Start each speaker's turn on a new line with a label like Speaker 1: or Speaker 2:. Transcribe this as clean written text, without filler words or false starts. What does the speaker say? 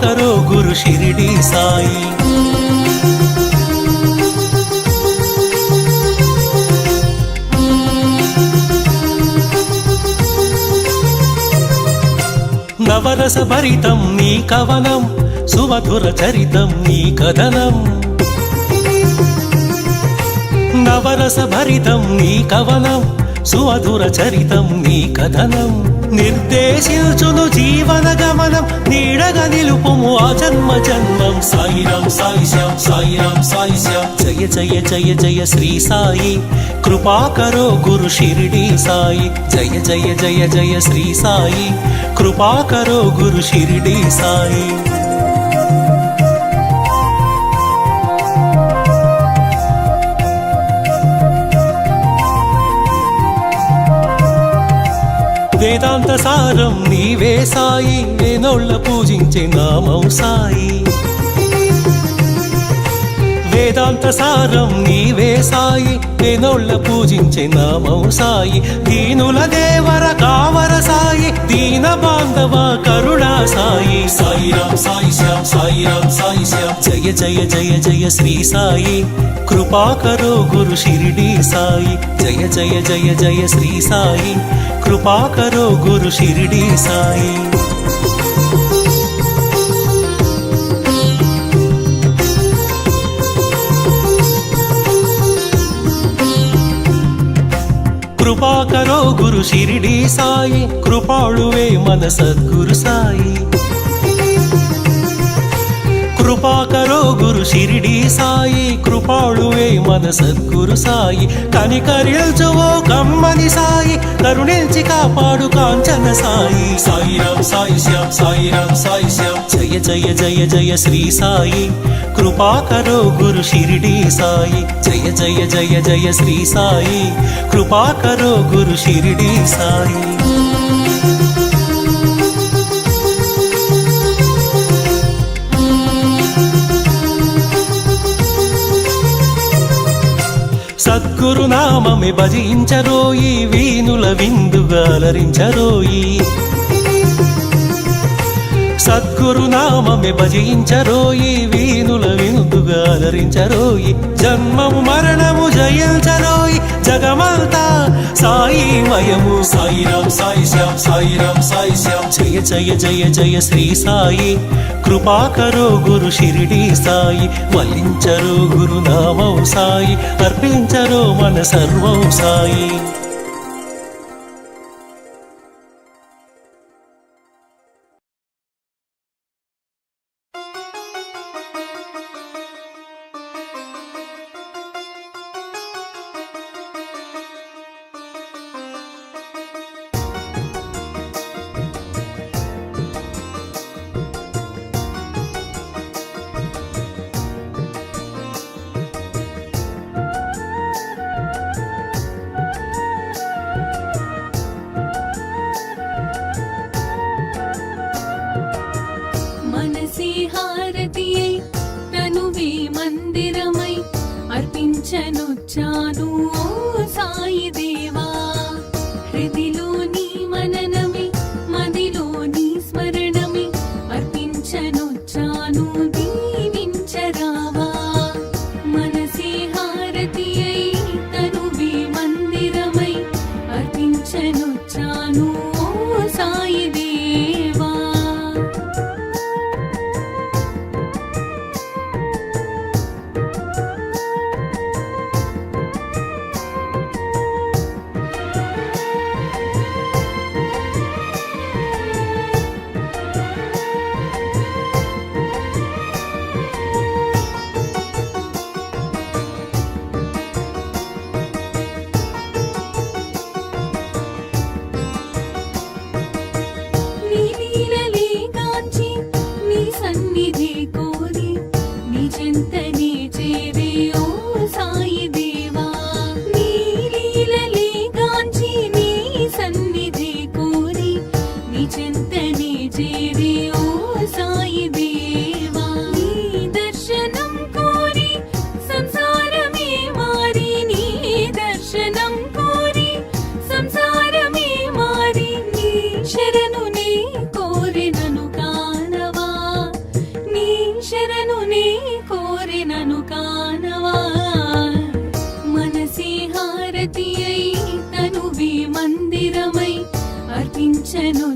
Speaker 1: కరో గురు షిరిడి సాయి. నవరస భరితం నీ కవనం, సుమధుర చరితం నీ కథనం. నవరస భరితం నీ కవనం, సుమధుర చరితం నీ కథనం. నిర్దేశించును జీవన గమనం, నీడగా నిలుపుము ఆ జన్మ జన్మం. సాయిరాం సాయి శ్యామ్, సాయిరాం సాయి శ్యామ్. జయ జయ జయ జయ శ్రీ సాయి, కృపా కరో గురు షిరిడి సాయి. జయ జయ జయ జయ శ్రీ సాయి, కృపా కరో గురు షిరిడి సాయి. వేదాంత సారం నీవే సాయి, వేనోళ్ళ పూజించే నామం సాయి. వేదాంత సారం నీవే సాయి, వేనోళ్ళ పూజించే నామం సాయి. దీనుల దేవర కావర సాయి, దీన బాంధవ కరుణా సాయి. సాయిరాం సాయి శ్యామ్, సాయిరాం సాయి శ్యామ్. జయ జయ జయ జయ శ్రీ సాయి, కృపా కరో గురు షిరిడి సాయి. జయ జయ జయ జయ శ్రీ సాయి, కృపా కరో గురు షిరిడి సాయి. కృపా కరో గురు షిరిడి సాయి, కృపాళువే మన సద్గురు సాయి. కృపా కరో గురు షిరిడి సాయి, కృపాళువే మన సద్గురు సాయి. కనికరిల్చువో కమ్మని సాయి, కరుణించి కాపాడు కాంచన సాయి. సాయిరాం సాయి శ్యామ్, సాయిరాం సాయి శ్యామ్. జయ జయ జయ జయ శ్రీ సాయి, కృపా కరో గురు షిరిడి సాయి. జయ జయ జయ జయ శ్రీ సాయి, కృపా కరో గురు షిరిడి సాయి. సద్గురు నామమే భజించరోయి, వీనుల విందుగా అలరించరోయి. సద్గురు నామమే భజించరోయి, వీనుల విందుగా అలరించరోయి. జన్మము మరణము జయించరోయి, జగమంతా సాయిమయము. సాయిరాం సాయి శ్యామ్, సాయిరాం సాయి శ్యామ్. జయ జయ జయ జయ శ్రీ సాయి, కృపా కరో గురు షిరిడి సాయి. వల్లించరో గురు నామం సాయి, అర్పించరో మన సర్వం సాయి.
Speaker 2: హారతియై తనువే మందిరమై అర్పించనొచ్చాను ఓ సాయి దేవా. హృదిలోని మననమే మదిలోని స్మరణమే అర్పించనొచ్చాను దీవించరావా. మనసే హారతియై తనువే మందిరమై అర్పించనొచ్చాను ఓ సాయి దేవా. పూజను కానవా మనసే హారతి అయి తనువే మందిరమై అర్పించను